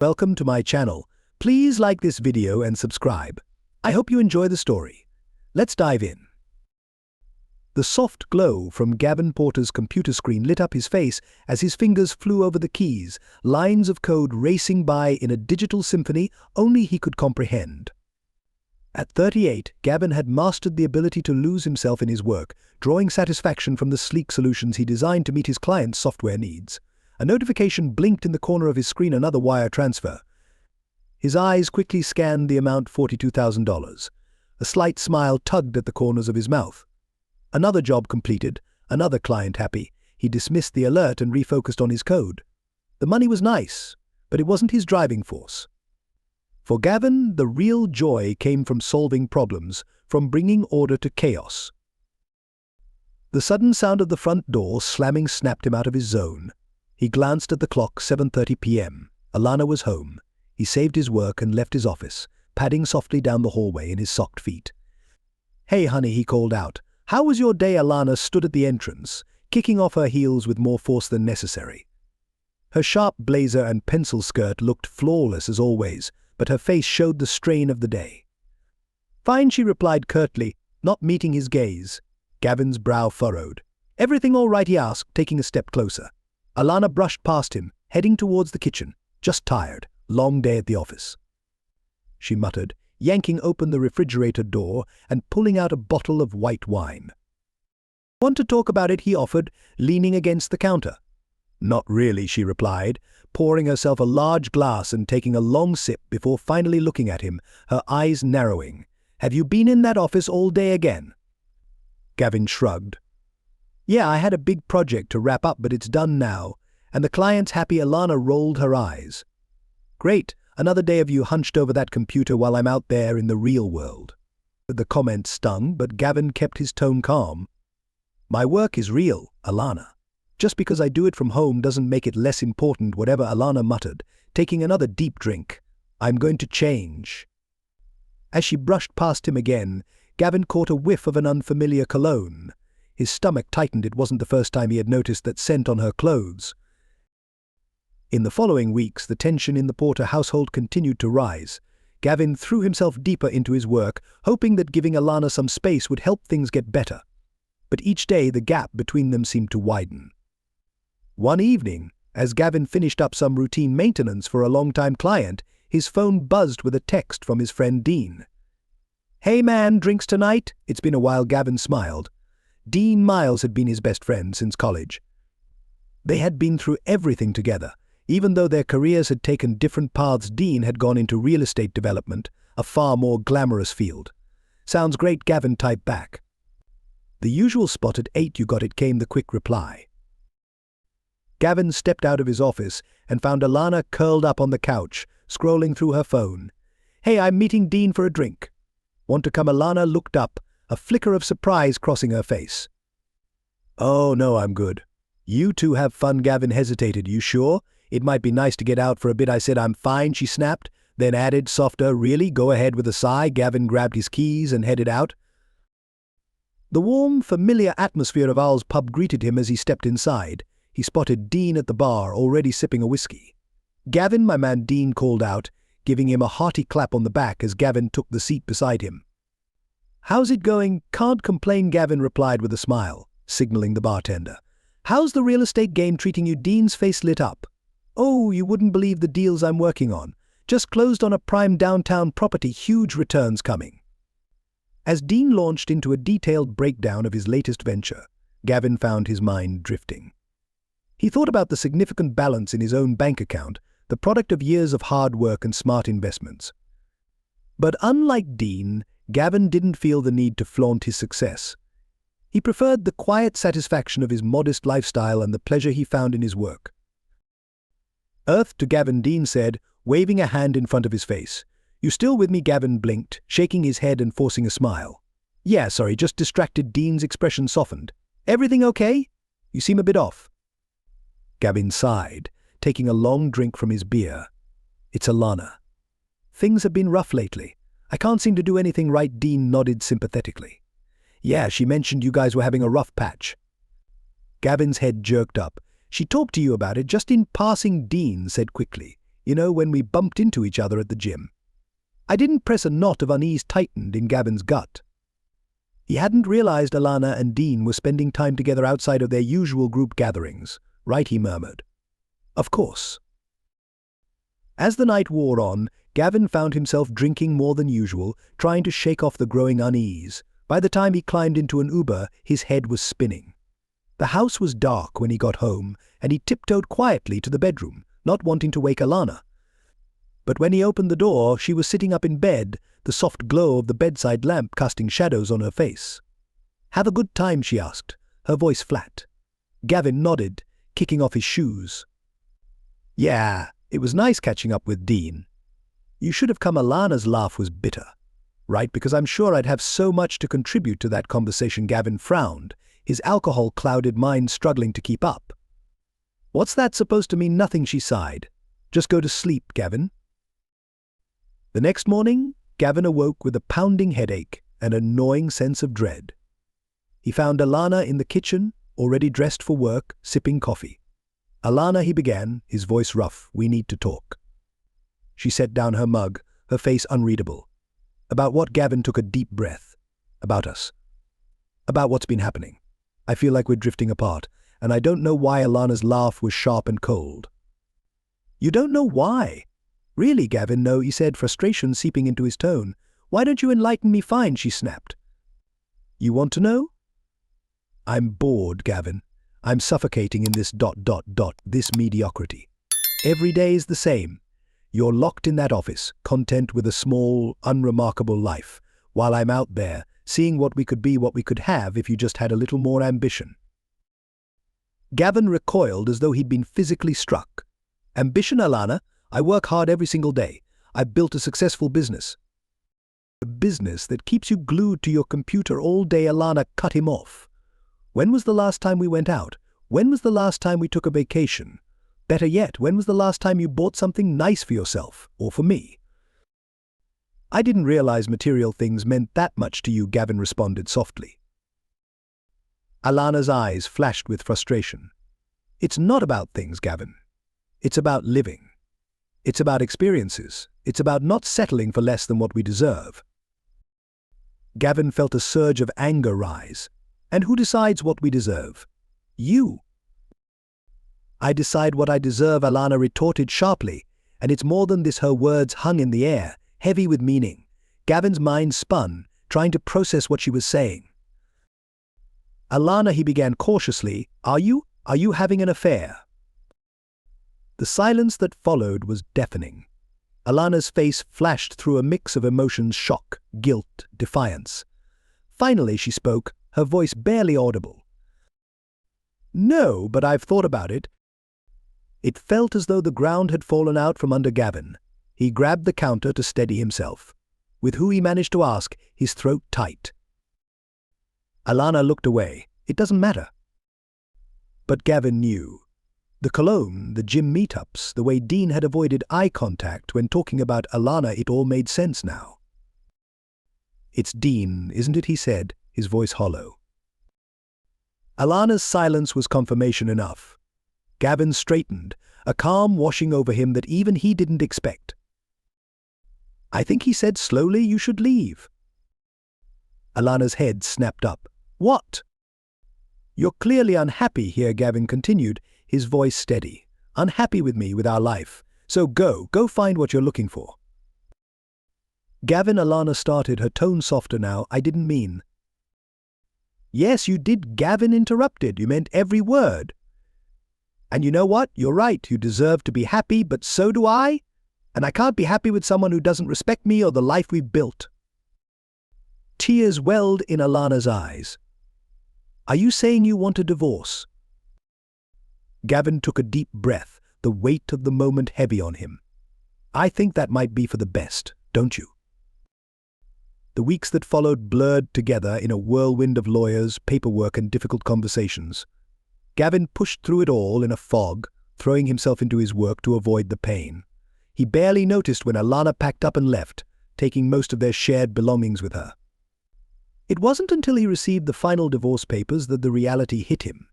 Welcome to my channel. Please like this video and subscribe. I hope you enjoy the story. Let's dive in. The soft glow from Gavin Porter's computer screen lit up his face as his fingers flew over the keys, lines of code racing by in a digital symphony only he could comprehend. At 38, Gavin had mastered the ability to lose himself in his work, drawing satisfaction from the sleek solutions he designed to meet his clients' software needs. A notification blinked in the corner of his screen, another wire transfer. His eyes quickly scanned the amount, $42,000. A slight smile tugged at the corners of his mouth. Another job completed, another client happy. He dismissed the alert and refocused on his code. The money was nice, but it wasn't his driving force. For Gavin, the real joy came from solving problems, from bringing order to chaos. The sudden sound of the front door slamming snapped him out of his zone. He glanced at the clock, 7:30 p.m. Alana was home. He saved his work and left his office, padding softly down the hallway in his socked feet. "Hey, honey," he called out. "How was your day?" Alana stood at the entrance, kicking off her heels with more force than necessary. Her sharp blazer and pencil skirt looked flawless as always, but her face showed the strain of the day. "Fine," she replied curtly, not meeting his gaze. Gavin's brow furrowed. "Everything all right?" he asked, taking a step closer. Alana brushed past him, heading towards the kitchen. "Just tired. Long day at the office," she muttered, yanking open the refrigerator door and pulling out a bottle of white wine. "Want to talk about it?" he offered, leaning against the counter. "Not really," she replied, pouring herself a large glass and taking a long sip before finally looking at him, her eyes narrowing. "Have you been in that office all day again?" Gavin shrugged. "Yeah, I had a big project to wrap up, but it's done now, and the client's happy." Alana rolled her eyes. "Great, another day of you hunched over that computer while I'm out there in the real world." The comment stung, but Gavin kept his tone calm. "My work is real, Alana. Just because I do it from home doesn't make it less important." Whatever, Alana muttered, taking another deep drink. "I'm going to change." As she brushed past him again, Gavin caught a whiff of an unfamiliar cologne. His stomach tightened. It wasn't the first time he had noticed that scent on her clothes. In the following weeks, the tension in the Porter household continued to rise. Gavin threw himself deeper into his work, hoping that giving Alana some space would help things get better. But each day the gap between them seemed to widen. One evening, as Gavin finished up some routine maintenance for a long-time client, his phone buzzed with a text from his friend Dean. "Hey man, drinks tonight?" It's been a while. Gavin smiled. Dean Miles had been his best friend since college. They had been through everything together. Even though their careers had taken different paths, Dean had gone into real estate development, a far more glamorous field. "Sounds great," Gavin typed back. "The usual spot at 8, you got it," came the quick reply. Gavin stepped out of his office and found Alana curled up on the couch, scrolling through her phone. "Hey, I'm meeting Dean for a drink. Want to come?" Alana looked up, a flicker of surprise crossing her face. "Oh no, I'm good." "You two have fun." Gavin hesitated. "You sure? It might be nice to get out for a bit." "I said I'm fine," she snapped, then added softer, "Really? Go ahead." With a sigh, Gavin grabbed his keys and headed out. The warm, familiar atmosphere of Owl's pub greeted him as he stepped inside. He spotted Dean at the bar, already sipping a whiskey. "Gavin, my man," Dean called out, giving him a hearty clap on the back as Gavin took the seat beside him. "How's it going?" "Can't complain," Gavin replied with a smile, signaling the bartender. "How's the real estate game treating you?" Dean's face lit up. "Oh, you wouldn't believe the deals I'm working on. Just closed on a prime downtown property, huge returns coming." As Dean launched into a detailed breakdown of his latest venture, Gavin found his mind drifting. He thought about the significant balance in his own bank account, the product of years of hard work and smart investments. But unlike Dean, Gavin didn't feel the need to flaunt his success. He preferred the quiet satisfaction of his modest lifestyle and the pleasure he found in his work. "Earth to Gavin," Dean said, waving a hand in front of his face. "You still with me?" Gavin blinked, shaking his head and forcing a smile. "Yeah, sorry, just distracted." Dean's expression softened. "Everything okay? You seem a bit off." Gavin sighed, taking a long drink from his beer. "It's Alana. Things have been rough lately. I can't seem to do anything right." Dean nodded sympathetically. "Yeah, she mentioned you guys were having a rough patch." Gavin's head jerked up. "She talked to you about it just in passing," Dean said quickly. You know, when we bumped into each other at the gym. I didn't press a knot of unease tightened in Gavin's gut. He hadn't realized Alana and Dean were spending time together outside of their usual group gatherings. Right, he murmured. Of course. As the night wore on, Gavin found himself drinking more than usual, trying to shake off the growing unease. By the time he climbed into an Uber, his head was spinning. The house was dark when he got home, and he tiptoed quietly to the bedroom, not wanting to wake Alana. But when he opened the door, she was sitting up in bed, the soft glow of the bedside lamp casting shadows on her face. "Have a good time?" she asked, her voice flat. Gavin nodded, kicking off his shoes. "Yeah, it was nice catching up with Dean. You should have come." Alana's laugh was bitter. "Right, because I'm sure I'd have so much to contribute to that conversation." Gavin frowned, his alcohol-clouded mind struggling to keep up. "What's that supposed to mean?" "Nothing," she sighed. "Just go to sleep, Gavin." The next morning, Gavin awoke with a pounding headache and a gnawing sense of dread. He found Alana in the kitchen, already dressed for work, sipping coffee. "Alana," he began, his voice rough, "we need to talk." She set down her mug, her face unreadable. "About what?" Gavin took a deep breath. "About us. About what's been happening. I feel like we're drifting apart, and I don't know why." Alana's laugh was sharp and cold. "You don't know why?" "Really, Gavin?" "No," he said, frustration seeping into his tone. "Why don't you enlighten me?" "Fine," she snapped. "You want to know?" "I'm bored, Gavin. I'm suffocating in this mediocrity. Every day is the same. You're locked in that office, content with a small, unremarkable life, while I'm out there, seeing what we could be, what we could have if you just had a little more ambition." Gavin recoiled as though he'd been physically struck. "Ambition, Alana? I work hard every single day. I've built a successful business." "A business that keeps you glued to your computer all day." Alana cut him off. "When was the last time we went out? When was the last time we took a vacation? Better yet, when was the last time you bought something nice for yourself, or for me?" "I didn't realize material things meant that much to you," Gavin responded softly. Alana's eyes flashed with frustration. "It's not about things, Gavin. It's about living. It's about experiences. It's about not settling for less than what we deserve." Gavin felt a surge of anger rise. "And who decides what we deserve?" "You." "I decide what I deserve," Alana retorted sharply, and it's more than this. Her words hung in the air, heavy with meaning. Gavin's mind spun, trying to process what she was saying. "Alana," he began cautiously, Are you having an affair?" The silence that followed was deafening. Alana's face flashed through a mix of emotions: shock, guilt, defiance. Finally she spoke, her voice barely audible. "No, but I've thought about it." It felt as though the ground had fallen out from under Gavin. He grabbed the counter to steady himself. With who, he managed to ask, his throat tight. Alana looked away. It doesn't matter. But Gavin knew. The cologne, the gym meetups, the way Dean had avoided eye contact when talking about Alana, it all made sense now. "It's Dean, isn't it?" he said, his voice hollow. Alana's silence was confirmation enough. Gavin straightened, a calm washing over him that even he didn't expect. "I think," he said slowly, "you should leave." Alana's head snapped up. "What?" "You're clearly unhappy here," Gavin continued, his voice steady. "Unhappy with me, with our life. So go find what you're looking for." "Gavin," Alana started, her tone softer now, "I didn't mean." "Yes, you did," Gavin interrupted. "You meant every word. And you know what? You're right. You deserve to be happy, but so do I. And I can't be happy with someone who doesn't respect me or the life we've built." Tears welled in Alana's eyes. "Are you saying you want a divorce?" Gavin took a deep breath, the weight of the moment heavy on him. "I think that might be for the best, don't you?" The weeks that followed blurred together in a whirlwind of lawyers, paperwork, and difficult conversations. Gavin pushed through it all in a fog, throwing himself into his work to avoid the pain. He barely noticed when Alana packed up and left, taking most of their shared belongings with her. It wasn't until he received the final divorce papers that the reality hit him.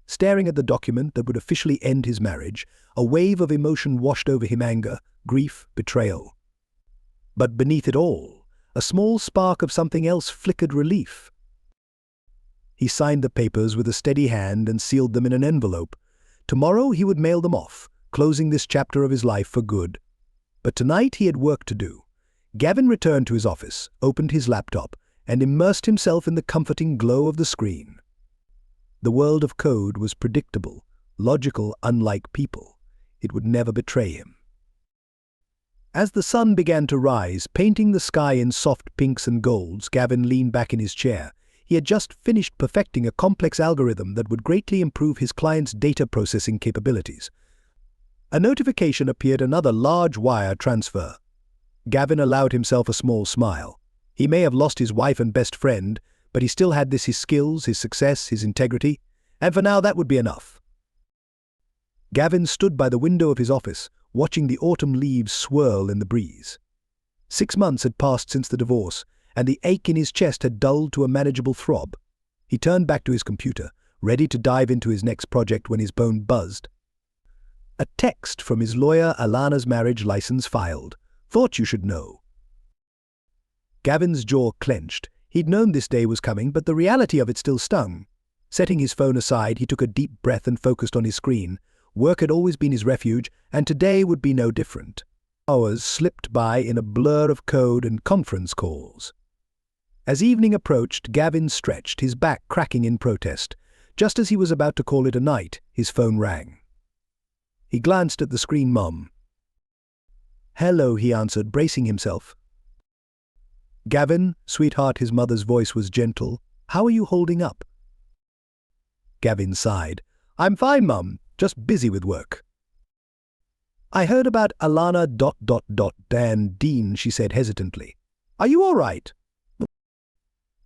staring at the document that would officially end his marriage. A wave of emotion washed over him: anger, grief, betrayal. But beneath it all, a small spark of something else flickered: relief. He signed the papers with a steady hand and sealed them in an envelope. Tomorrow he would mail them off, closing this chapter of his life for good. But tonight he had work to do. Gavin returned to his office, opened his laptop, and immersed himself in the comforting glow of the screen. The world of code was predictable, logical, unlike people. It would never betray him. As the sun began to rise, painting the sky in soft pinks and golds, Gavin leaned back in his chair. He had just finished perfecting a complex algorithm that would greatly improve his client's data processing capabilities. A notification appeared: another large wire transfer. Gavin allowed himself a small smile. He may have lost his wife and best friend, but he still had his skills, his success, his integrity, and for now that would be enough. Gavin stood by the window of his office, watching the autumn leaves swirl in the breeze. 6 months had passed since the divorce, and the ache in his chest had dulled to a manageable throb. He turned back to his computer, ready to dive into his next project, when his phone buzzed. A text from his lawyer: Alana's marriage license filed. Thought you should know. Gavin's jaw clenched. He'd known this day was coming, but the reality of it still stung. Setting his phone aside, he took a deep breath and focused on his screen. Work had always been his refuge, and today would be no different. Hours slipped by in a blur of code and conference calls. As evening approached, Gavin stretched, his back cracking in protest. Just as he was about to call it a night, his phone rang. He glanced at the screen. Mom. Hello, he answered, bracing himself. Gavin, sweetheart, his mother's voice was gentle. How are you holding up? Gavin sighed. I'm fine, Mum, just busy with work. I heard about Alana ... Dan Dean, she said hesitantly. Are you all right?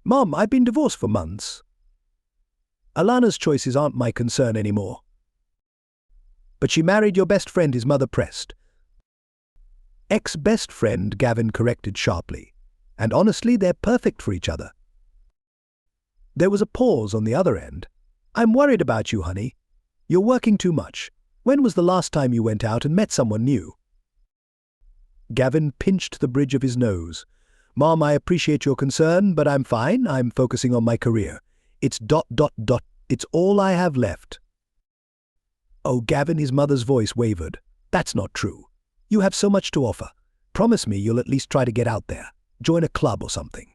Mom, I've been divorced for months. Alana's choices aren't my concern anymore. But she married your best friend, his mother pressed. Ex-best friend, Gavin corrected sharply. And honestly, they're perfect for each other. There was a pause on the other end. I'm worried about you, honey. You're working too much. When was the last time you went out and met someone new? Gavin pinched the bridge of his nose. Mom, I appreciate your concern, but I'm fine. I'm focusing on my career. It's ... It's all I have left. Oh, Gavin, his mother's voice wavered. That's not true. You have so much to offer. Promise me you'll at least try to get out there. Join a club or something.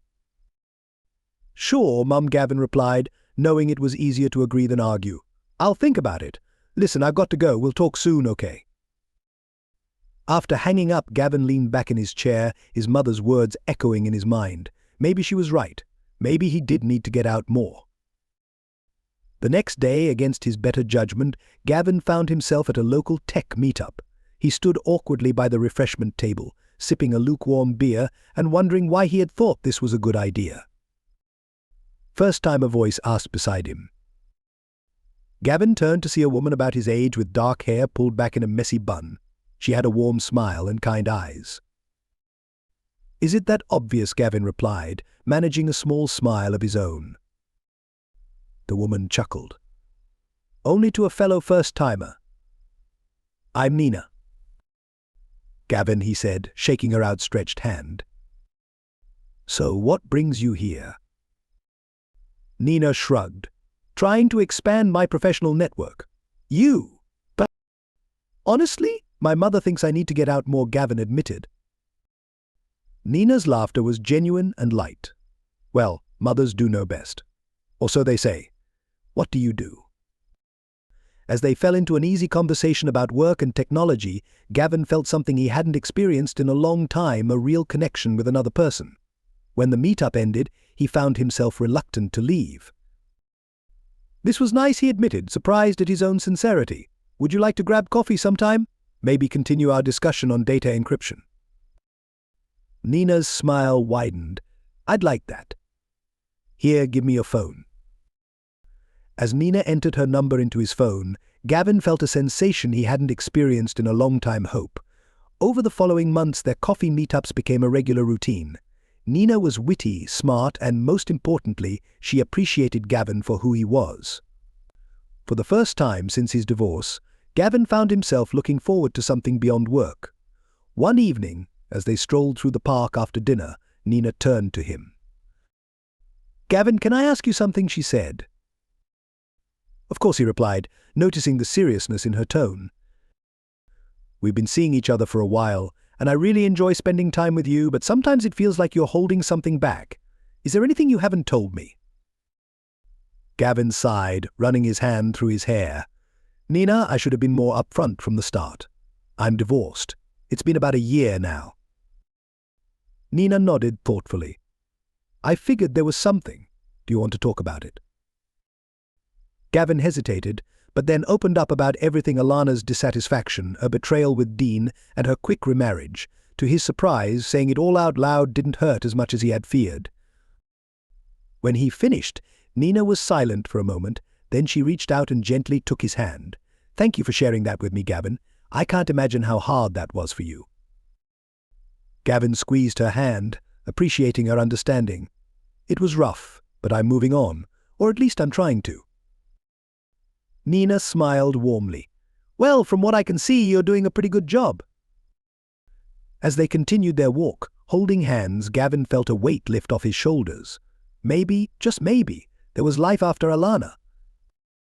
Sure, Mum, Gavin replied, knowing it was easier to agree than argue. I'll think about it. Listen, I've got to go. We'll talk soon, okay? After hanging up, Gavin leaned back in his chair, his mother's words echoing in his mind. Maybe she was right. Maybe he did need to get out more. The next day, against his better judgment, Gavin found himself at a local tech meetup. He stood awkwardly by the refreshment table, sipping a lukewarm beer and wondering why he had thought this was a good idea. First time a voice asked beside him. Gavin turned to see a woman about his age with dark hair pulled back in a messy bun. She had a warm smile and kind eyes. Is it that obvious? Gavin replied, managing a small smile of his own. The woman chuckled. Only to a fellow first-timer. I'm Nina. Gavin, he said, shaking her outstretched hand. So what brings you here? Nina shrugged. Trying to expand my professional network. You? But honestly, my mother thinks I need to get out more, Gavin admitted. Nina's laughter was genuine and light. Well, mothers do know best. Or so they say. What do you do? As they fell into an easy conversation about work and technology, Gavin felt something he hadn't experienced in a long time, a real connection with another person. When the meetup ended, he found himself reluctant to leave. This was nice, he admitted, surprised at his own sincerity. Would you like to grab coffee sometime? Maybe continue our discussion on data encryption. Nina's smile widened. I'd like that. Here, give me your phone. As Nina entered her number into his phone, Gavin felt a sensation he hadn't experienced in a long time: hope. Over the following months, their coffee meetups became a regular routine. Nina was witty, smart, and most importantly, she appreciated Gavin for who he was. For the first time since his divorce, Gavin found himself looking forward to something beyond work. One evening, as they strolled through the park after dinner, Nina turned to him. "Gavin, can I ask you something?" she said. "Of course," he replied, noticing the seriousness in her tone. "We've been seeing each other for a while, and I really enjoy spending time with you, but sometimes it feels like you're holding something back. Is there anything you haven't told me?" Gavin sighed, running his hand through his hair. "Nina, I should have been more upfront from the start. I'm divorced. It's been about a year now." Nina nodded thoughtfully. "I figured there was something. Do you want to talk about it?" Gavin hesitated, but then opened up about everything: Alana's dissatisfaction, her betrayal with Dean, and her quick remarriage. To his surprise, saying it all out loud didn't hurt as much as he had feared. When he finished, Nina was silent for a moment, then she reached out and gently took his hand. "Thank you for sharing that with me, Gavin. I can't imagine how hard that was for you." Gavin squeezed her hand, appreciating her understanding. "It was rough, but I'm moving on, or at least I'm trying to." Nina smiled warmly. "Well, from what I can see, you're doing a pretty good job." As they continued their walk, holding hands, Gavin felt a weight lift off his shoulders. Maybe, just maybe, there was life after Alana.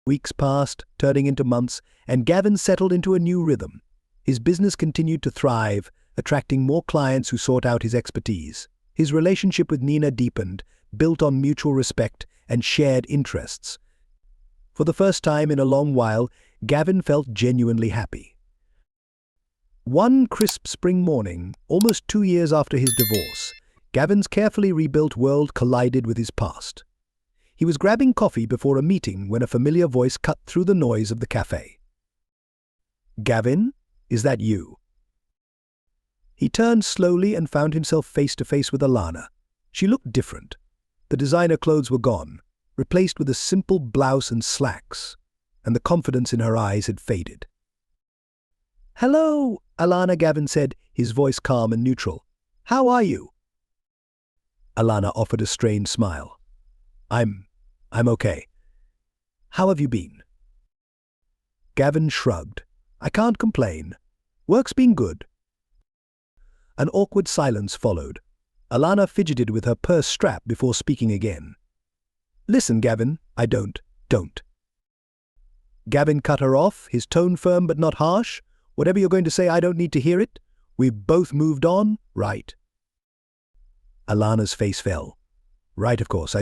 Weeks passed, turning into months, and Gavin settled into a new rhythm. His business continued to thrive, attracting more clients who sought out his expertise. His relationship with Nina deepened, built on mutual respect and shared interests. For the first time in a long while, Gavin felt genuinely happy. One crisp spring morning, almost 2 years after his divorce, Gavin's carefully rebuilt world collided with his past. He was grabbing coffee before a meeting when a familiar voice cut through the noise of the cafe. "Gavin, is that you?" He turned slowly and found himself face to face with Alana. She looked different. The designer clothes were gone, replaced with a simple blouse and slacks, and the confidence in her eyes had faded. "Hello, Alana," Gavin said, his voice calm and neutral. "How are you?" Alana offered a strained smile. I'm okay. How have you been?" Gavin shrugged. "I can't complain. Work's been good." An awkward silence followed. Alana fidgeted with her purse strap before speaking again. "Listen, Gavin, I don't. Gavin cut her off, his tone firm but not harsh. "Whatever you're going to say, I don't need to hear it. We've both moved on, right?" Alana's face fell. "Right, of course.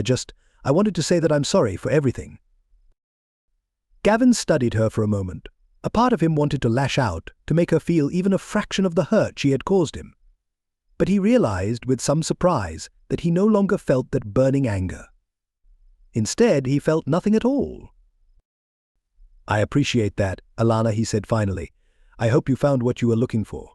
I wanted to say that I'm sorry for everything." Gavin studied her for a moment. A part of him wanted to lash out, to make her feel even a fraction of the hurt she had caused him. But he realized, with some surprise, that he no longer felt that burning anger. Instead, he felt nothing at all. "I appreciate that, Alana," he said finally. "I hope you found what you were looking for."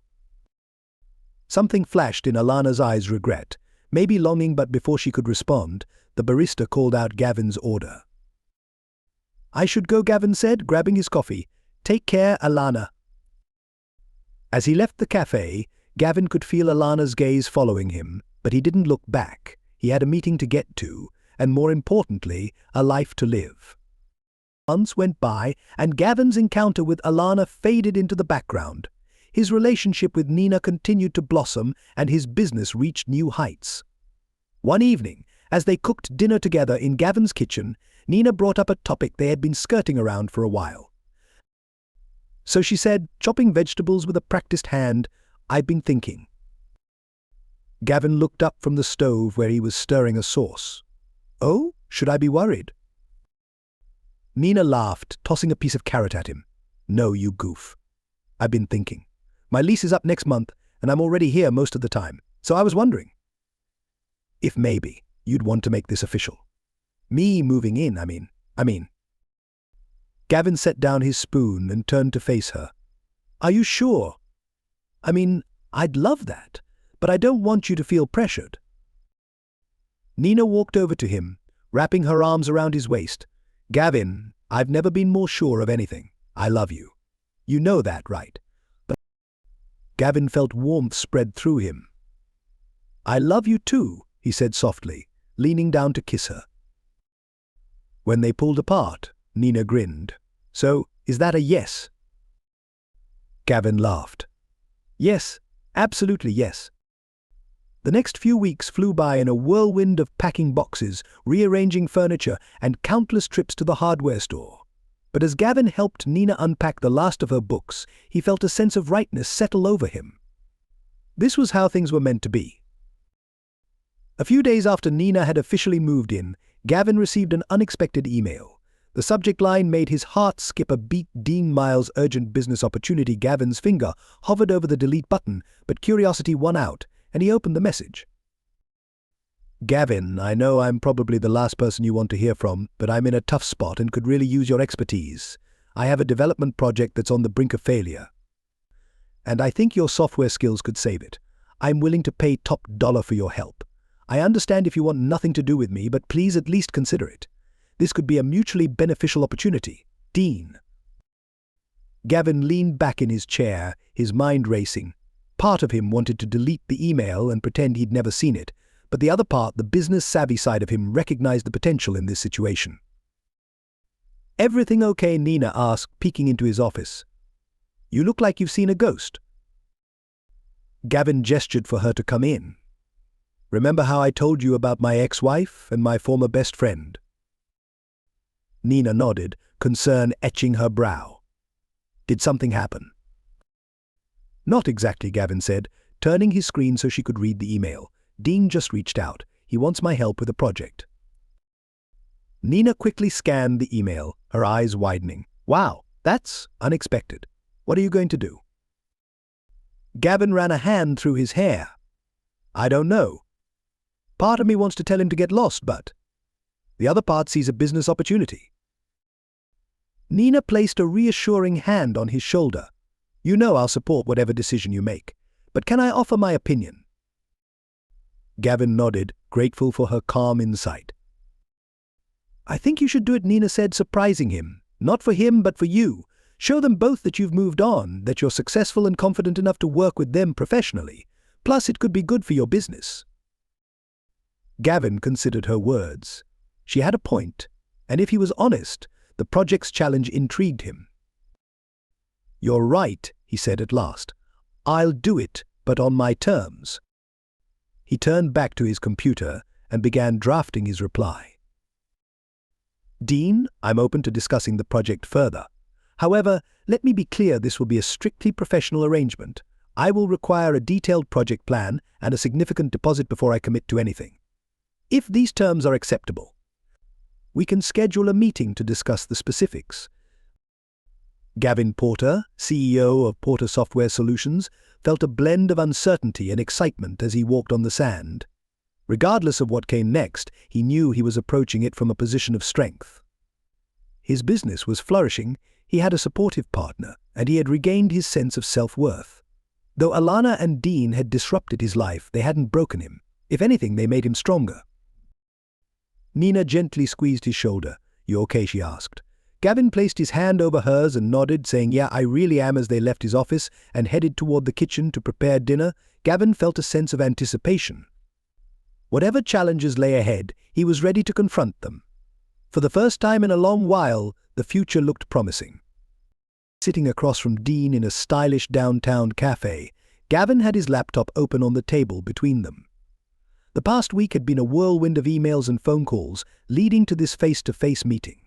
Something flashed in Alana's eyes: regret, maybe longing, but before she could respond, the barista called out Gavin's order. "I should go," Gavin said, grabbing his coffee. "Take care, Alana." As he left the cafe, Gavin could feel Alana's gaze following him, but he didn't look back. He had a meeting to get to, and more importantly, a life to live. Months went by, and Gavin's encounter with Alana faded into the background. His relationship with Nina continued to blossom, and his business reached new heights. One evening, as they cooked dinner together in Gavin's kitchen, Nina brought up a topic they had been skirting around for a while. So she said, chopping vegetables with a practiced hand, "I've been thinking." Gavin looked up from the stove where he was stirring a sauce. "Oh, should I be worried?" Nina laughed, tossing a piece of carrot at him. "No, you goof. I've been thinking. My lease is up next month, and I'm already here most of the time, so I was wondering if maybe you'd want to make this official. Me moving in, I mean. Gavin set down his spoon and turned to face her. "Are you sure? I'd love that, but I don't want you to feel pressured." Nina walked over to him, wrapping her arms around his waist. "Gavin, I've never been more sure of anything. I love you. You know that, right?" But Gavin felt warmth spread through him. "I love you too," he said softly, leaning down to kiss her. When they pulled apart, Nina grinned. So, is that a yes? Gavin laughed. Yes, absolutely yes. The next few weeks flew by in a whirlwind of packing boxes, rearranging furniture, and countless trips to the hardware store. But as Gavin helped Nina unpack the last of her books, he felt a sense of rightness settle over him. This was how things were meant to be. A few days after Nina had officially moved in, Gavin received an unexpected email. The subject line made his heart skip a beat. Dean Miles' urgent business opportunity. Gavin's finger hovered over the delete button, but curiosity won out, and he opened the message. Gavin, I know I'm probably the last person you want to hear from, but I'm in a tough spot and could really use your expertise. I have a development project that's on the brink of failure, and I think your software skills could save it. I'm willing to pay top dollar for your help. I understand if you want nothing to do with me, but please at least consider it. This could be a mutually beneficial opportunity. Dean. Gavin leaned back in his chair, his mind racing. Part of him wanted to delete the email and pretend he'd never seen it, but the other part, the business-savvy side of him, recognized the potential in this situation. Everything okay? Nina asked, peeking into his office. You look like you've seen a ghost. Gavin gestured for her to come in. Remember how I told you about my ex-wife and my former best friend? Nina nodded, concern etching her brow. Did something happen? Not exactly, Gavin said, turning his screen so she could read the email. Dean just reached out. He wants my help with a project. Nina quickly scanned the email, her eyes widening. Wow, that's unexpected. What are you going to do? Gavin ran a hand through his hair. I don't know. Part of me wants to tell him to get lost, but the other part sees a business opportunity. Nina placed a reassuring hand on his shoulder. You know I'll support whatever decision you make, but can I offer my opinion? Gavin nodded, grateful for her calm insight. I think you should do it, Nina said, surprising him. Not for him, but for you. Show them both that you've moved on, that you're successful and confident enough to work with them professionally. Plus, it could be good for your business. Gavin considered her words. She had a point, and if he was honest, the project's challenge intrigued him. You're right, he said at last. I'll do it, but on my terms. He turned back to his computer and began drafting his reply. Dean, I'm open to discussing the project further. However, let me be clear, this will be a strictly professional arrangement. I will require a detailed project plan and a significant deposit before I commit to anything. If these terms are acceptable, we can schedule a meeting to discuss the specifics. Gavin Porter, CEO of Porter Software Solutions, felt a blend of uncertainty and excitement as he walked on the sand. Regardless of what came next, he knew he was approaching it from a position of strength. His business was flourishing, he had a supportive partner, and he had regained his sense of self-worth. Though Alana and Dean had disrupted his life, they hadn't broken him. If anything, they made him stronger. Nina gently squeezed his shoulder. You okay? She asked. Gavin placed his hand over hers and nodded, saying, Yeah, I really am. As they left his office and headed toward the kitchen to prepare dinner, Gavin felt a sense of anticipation. Whatever challenges lay ahead, he was ready to confront them. For the first time in a long while, the future looked promising. Sitting across from Dean in a stylish downtown cafe, Gavin had his laptop open on the table between them. The past week had been a whirlwind of emails and phone calls, leading to this face-to-face meeting.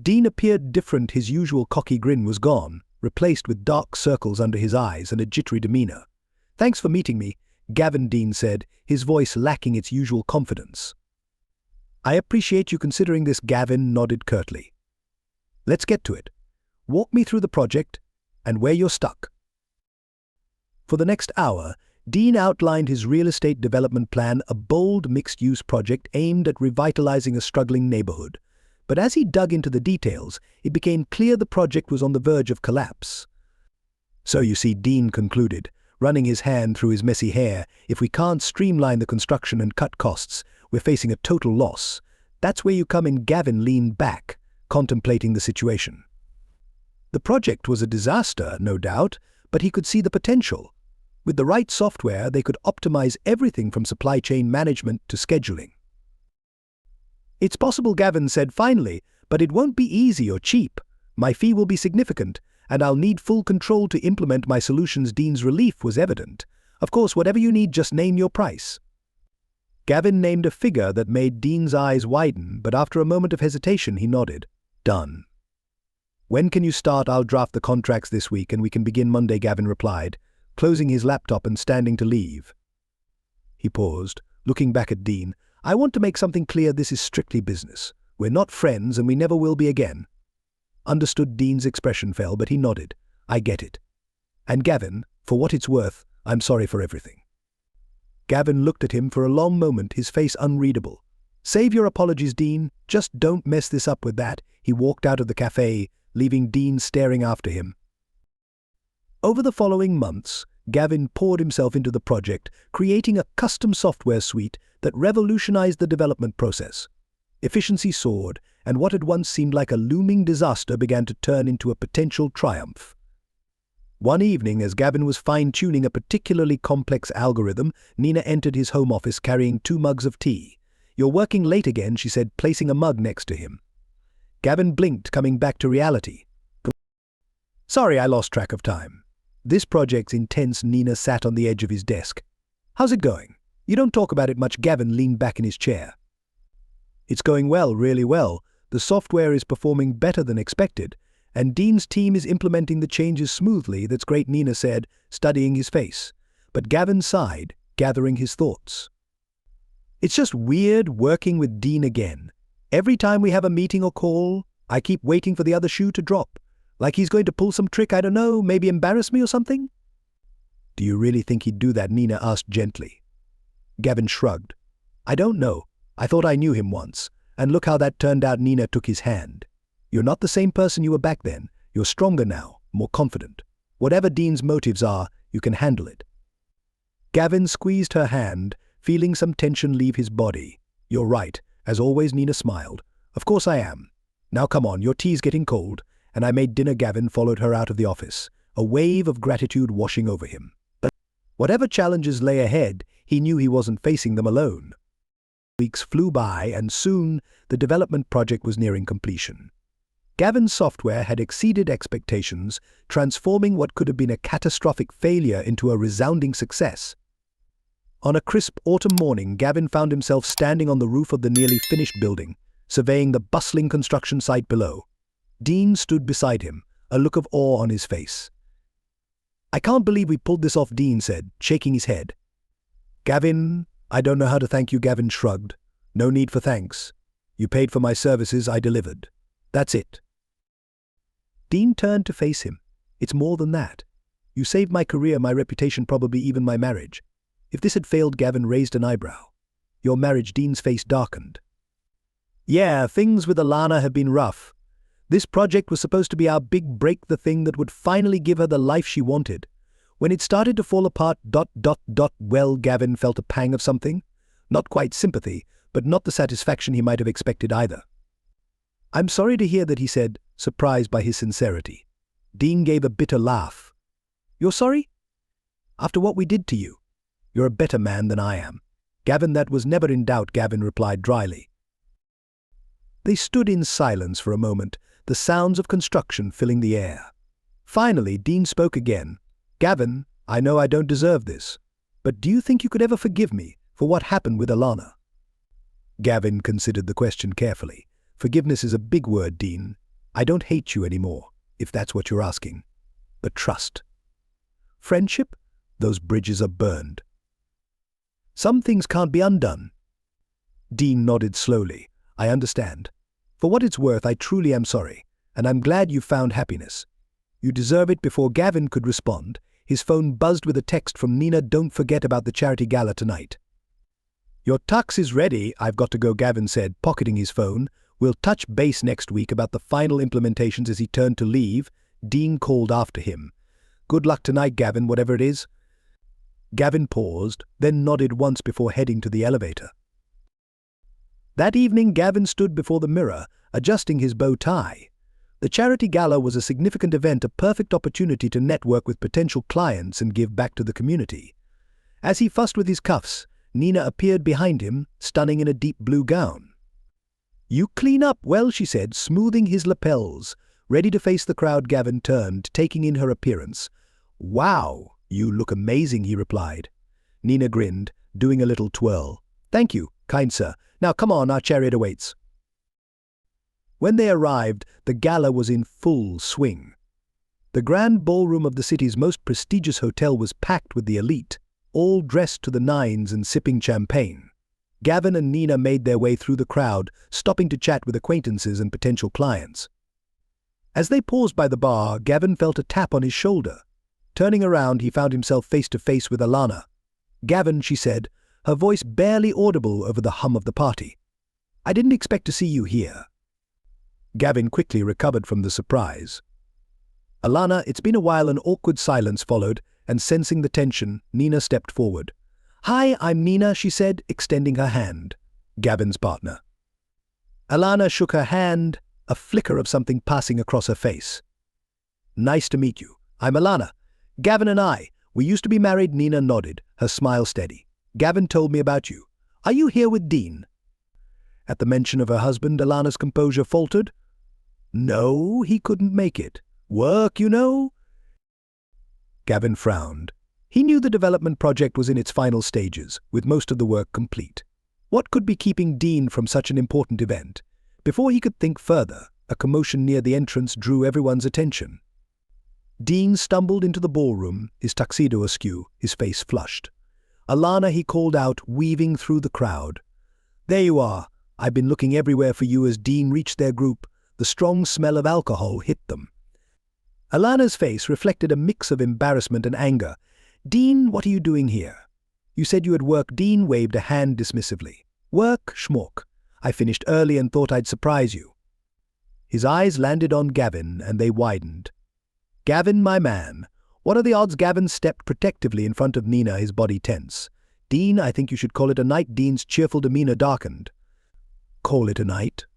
Dean appeared different. His usual cocky grin was gone, replaced with dark circles under his eyes and a jittery demeanor. Thanks for meeting me, Gavin, Dean said, his voice lacking its usual confidence. I appreciate you considering this, Gavin nodded curtly. Let's get to it. Walk me through the project and where you're stuck. For the next hour, Dean outlined his real estate development plan, a bold mixed-use project aimed at revitalizing a struggling neighborhood. But as he dug into the details, it became clear the project was on the verge of collapse. So you see, Dean concluded, running his hand through his messy hair, if we can't streamline the construction and cut costs, we're facing a total loss. That's where you come in. Gavin leaned back, contemplating the situation. The project was a disaster, no doubt, but he could see the potential. With the right software, they could optimize everything from supply chain management to scheduling. It's possible, Gavin said finally, but it won't be easy or cheap. My fee will be significant, and I'll need full control to implement my solutions. Dean's relief was evident. Of course, whatever you need, just name your price. Gavin named a figure that made Dean's eyes widen, but after a moment of hesitation, he nodded. Done. When can you start? I'll draft the contracts this week and we can begin Monday, Gavin replied, closing his laptop and standing to leave. He paused, looking back at Dean. I want to make something clear. This is strictly business. We're not friends and we never will be again. Understood. Dean's expression fell, but he nodded. I get it. And Gavin, for what it's worth, I'm sorry for everything. Gavin looked at him for a long moment, his face unreadable. Save your apologies, Dean. Just don't mess this up with that. He walked out of the cafe, leaving Dean staring after him. Over the following months, Gavin poured himself into the project, creating a custom software suite that revolutionized the development process. Efficiency soared, and what had once seemed like a looming disaster began to turn into a potential triumph. One evening, as Gavin was fine-tuning a particularly complex algorithm, Nina entered his home office carrying 2 mugs of tea. You're working late again, she said, placing a mug next to him. Gavin blinked, coming back to reality. Sorry, I lost track of time. This project's intense. Nina sat on the edge of his desk. How's it going? You don't talk about it much. Gavin leaned back in his chair. It's going well, really well. The software is performing better than expected, and Dean's team is implementing the changes smoothly. That's great, Nina said, studying his face. But Gavin sighed, gathering his thoughts. It's just weird working with Dean again. Every time we have a meeting or call, I keep waiting for the other shoe to drop. Like he's going to pull some trick, I don't know, maybe embarrass me or something? Do you really think he'd do that? Nina asked gently. Gavin shrugged. I don't know. I thought I knew him once. And look how that turned out. Nina took his hand. You're not the same person you were back then. You're stronger now, more confident. Whatever Dean's motives are, you can handle it. Gavin squeezed her hand, feeling some tension leave his body. You're right. As always, Nina smiled. Of course I am. Now come on, your tea's getting cold. And I made dinner. Gavin followed her out of the office, a wave of gratitude washing over him. But whatever challenges lay ahead, he knew he wasn't facing them alone. Weeks flew by, and soon the development project was nearing completion. Gavin's software had exceeded expectations, transforming what could have been a catastrophic failure into a resounding success. On a crisp autumn morning, Gavin found himself standing on the roof of the nearly finished building, surveying the bustling construction site below. Dean stood beside him, a look of awe on his face. I can't believe we pulled this off, Dean said, shaking his head. Gavin, I don't know how to thank you. Gavin shrugged. No need for thanks. You paid for my services, I delivered. That's it. Dean turned to face him. It's more than that. You saved my career, my reputation, probably even my marriage. If this had failed, Gavin raised an eyebrow. Your marriage? Dean's face darkened. Yeah, things with Alana have been rough. This project was supposed to be our big break, the thing that would finally give her the life she wanted. When it started to fall apart, well, Gavin felt a pang of something. Not quite sympathy, but not the satisfaction he might have expected either. I'm sorry to hear that, he said, surprised by his sincerity. Dean gave a bitter laugh. You're sorry? After what we did to you? You're a better man than I am. Gavin, that was never in doubt, Gavin replied dryly. They stood in silence for a moment, the sounds of construction filling the air. Finally, Dean spoke again. Gavin, I know I don't deserve this, but do you think you could ever forgive me for what happened with Alana? Gavin considered the question carefully. Forgiveness is a big word, Dean. I don't hate you anymore, if that's what you're asking. But trust. Friendship? Those bridges are burned. Some things can't be undone. Dean nodded slowly. I understand. For what it's worth, I truly am sorry, and I'm glad you found happiness. You deserve it. Before Gavin could respond, his phone buzzed with a text from Nina. Don't forget about the charity gala tonight. Your tux is ready. I've got to go, Gavin said, pocketing his phone. We'll touch base next week about the final implementations. As he turned to leave, Dean called after him. Good luck tonight, Gavin, whatever it is. Gavin paused, then nodded once before heading to the elevator. That evening, Gavin stood before the mirror, adjusting his bow tie. The charity gala was a significant event, a perfect opportunity to network with potential clients and give back to the community. As he fussed with his cuffs, Nina appeared behind him, stunning in a deep blue gown. You clean up well, she said, smoothing his lapels. Ready to face the crowd, Gavin turned, taking in her appearance. "Wow, you look amazing," he replied. Nina grinned, doing a little twirl. "Thank you, kind sir. Now come on, our chariot awaits." When they arrived, the gala was in full swing. The grand ballroom of the city's most prestigious hotel was packed with the elite, all dressed to the nines and sipping champagne. Gavin and Nina made their way through the crowd, stopping to chat with acquaintances and potential clients. As they paused by the bar, Gavin felt a tap on his shoulder. Turning around, he found himself face to face with Alana. "Gavin," she said, her voice barely audible over the hum of the party. "I didn't expect to see you here." Gavin quickly recovered from the surprise. "Alana, it's been a while." An awkward silence followed, and sensing the tension, Nina stepped forward. "Hi, I'm Nina," she said, extending her hand. Gavin's partner. Alana shook her hand, a flicker of something passing across her face. "Nice to meet you. I'm Alana. Gavin and we used to be married." Nina nodded, her smile steady. "Gavin told me about you. Are you here with Dean?" At the mention of her husband, Alana's composure faltered. "No, he couldn't make it. Work, you know." Gavin frowned. He knew the development project was in its final stages, with most of the work complete. What could be keeping Dean from such an important event? Before he could think further, a commotion near the entrance drew everyone's attention. Dean stumbled into the ballroom, his tuxedo askew, his face flushed. "Alana," he called out, weaving through the crowd. "There you are. I've been looking everywhere for you." As Dean reached their group, the strong smell of alcohol hit them. Alana's face reflected a mix of embarrassment and anger. "Dean, what are you doing here?" "You said you had work." Dean waved a hand dismissively. "Work, schmuck. I finished early and thought I'd surprise you." His eyes landed on Gavin, and they widened. "Gavin, my man. What are the odds?" Gavin stepped protectively in front of Nina, his body tense. "Dean, I think you should call it a night." Dean's cheerful demeanor darkened. "Call it a night?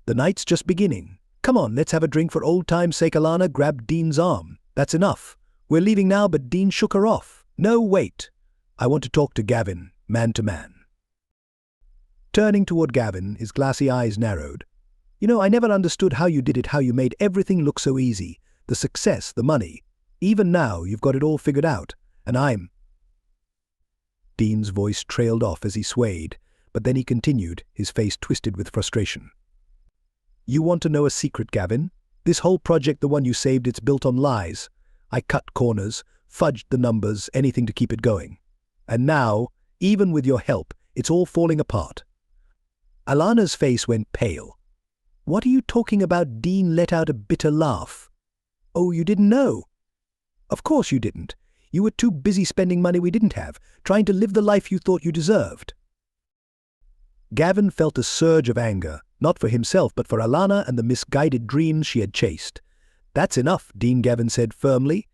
The night's just beginning. Come on, let's have a drink for old time's sake." Alana grabbed Dean's arm. "That's enough. We're leaving now." But Dean shook her off. "No, wait. I want to talk to Gavin, man to man." Turning toward Gavin, his glassy eyes narrowed. "You know, I never understood how you did it, how you made everything look so easy. The success, the money. Even now, you've got it all figured out. And I'm—" Dean's voice trailed off as he swayed, but then he continued, his face twisted with frustration. "You want to know a secret, Gavin? This whole project, the one you saved, it's built on lies. I cut corners, fudged the numbers, anything to keep it going. And now, even with your help, it's all falling apart." Alana's face went pale. "What are you talking about?" Dean let out a bitter laugh. "Oh, you didn't know?" "Of course you didn't. You were too busy spending money we didn't have, trying to live the life you thought you deserved." Gavin felt a surge of anger, not for himself but for Alana and the misguided dreams she had chased. "That's enough," Gavin said firmly.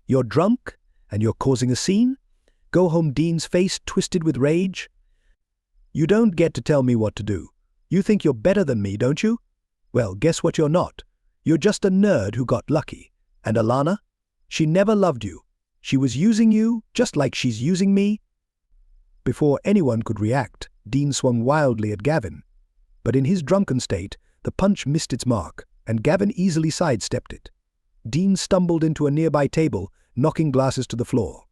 "You're drunk, and you're causing a scene? Go home." Dean's face twisted with rage. "You don't get to tell me what to do. You think you're better than me, don't you? Well, guess what you're not. You're just a nerd who got lucky. And Alana? She never loved you. She was using you, just like she's using me." Before anyone could react, Dean swung wildly at Gavin. But in his drunken state, the punch missed its mark, and Gavin easily sidestepped it. Dean stumbled into a nearby table, knocking glasses to the floor.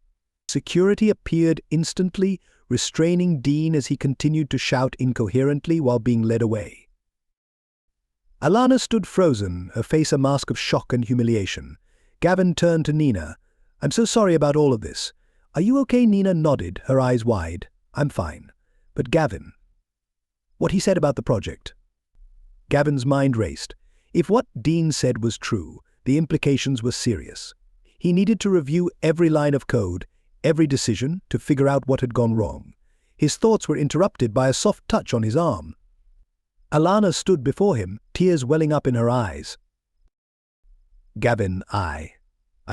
Security appeared instantly, restraining Dean as he continued to shout incoherently while being led away. Alana stood frozen, her face a mask of shock and humiliation. Gavin turned to Nina. "I'm so sorry about all of this. Are you okay?" Nina nodded, her eyes wide. "I'm fine. But Gavin, what he said about the project." Gavin's mind raced. If what Dean said was true, the implications were serious. He needed to review every line of code, every decision, to figure out what had gone wrong. His thoughts were interrupted by a soft touch on his arm. Alana stood before him, tears welling up in her eyes. "Gavin, I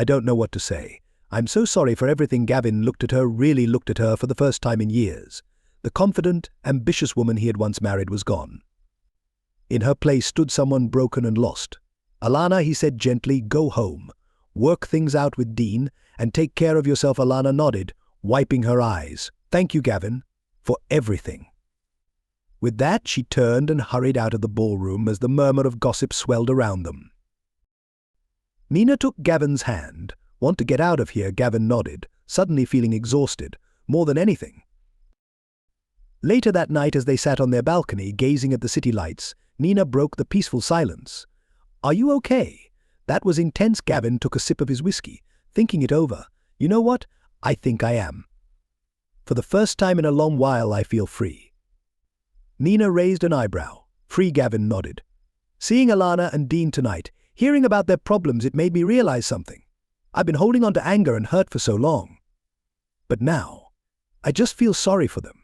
don't know what to say. I'm so sorry for everything." Gavin really looked at her for the first time in years. The confident, ambitious woman he had once married was gone. In her place stood someone broken and lost. "Alana," he said gently, "go home. Work things out with Dean, and take care of yourself." Alana nodded, wiping her eyes. "Thank you, Gavin, for everything." With that, she turned and hurried out of the ballroom as the murmur of gossip swelled around them. Nina took Gavin's hand. Want to get out of here, Gavin nodded, suddenly feeling exhausted, more than anything. Later that night, as they sat on their balcony, gazing at the city lights, Nina broke the peaceful silence. "Are you okay?" That was intense. Gavin took a sip of his whiskey, thinking it over. "You know what? I think I am. For the first time in a long while, I feel free." Nina raised an eyebrow. "Free?" Gavin nodded. "Seeing Alana and Dean tonight, hearing about their problems, it made me realize something. I've been holding on to anger and hurt for so long. But now, I just feel sorry for them."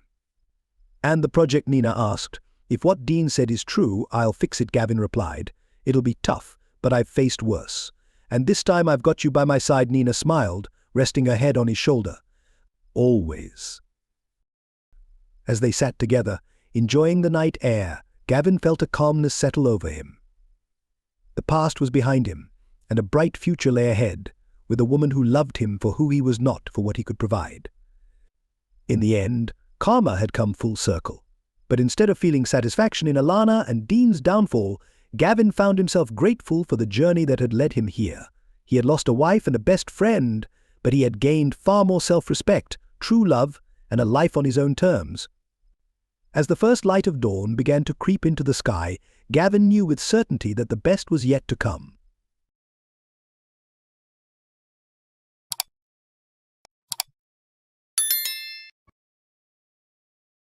"And the project?" Nina asked. "If what Dean said is true, I'll fix it," Gavin replied. "It'll be tough, but I've faced worse. And this time I've got you by my side." Nina smiled, resting her head on his shoulder. "Always." As they sat together, enjoying the night air, Gavin felt a calmness settle over him. The past was behind him, and a bright future lay ahead, with a woman who loved him for who he was not, for what he could provide. In the end, karma had come full circle. But instead of feeling satisfaction in Alana and Dean's downfall, Gavin found himself grateful for the journey that had led him here. He had lost a wife and a best friend, but he had gained far more self-respect, true love, and a life on his own terms. As the first light of dawn began to creep into the sky, Gavin knew with certainty that the best was yet to come.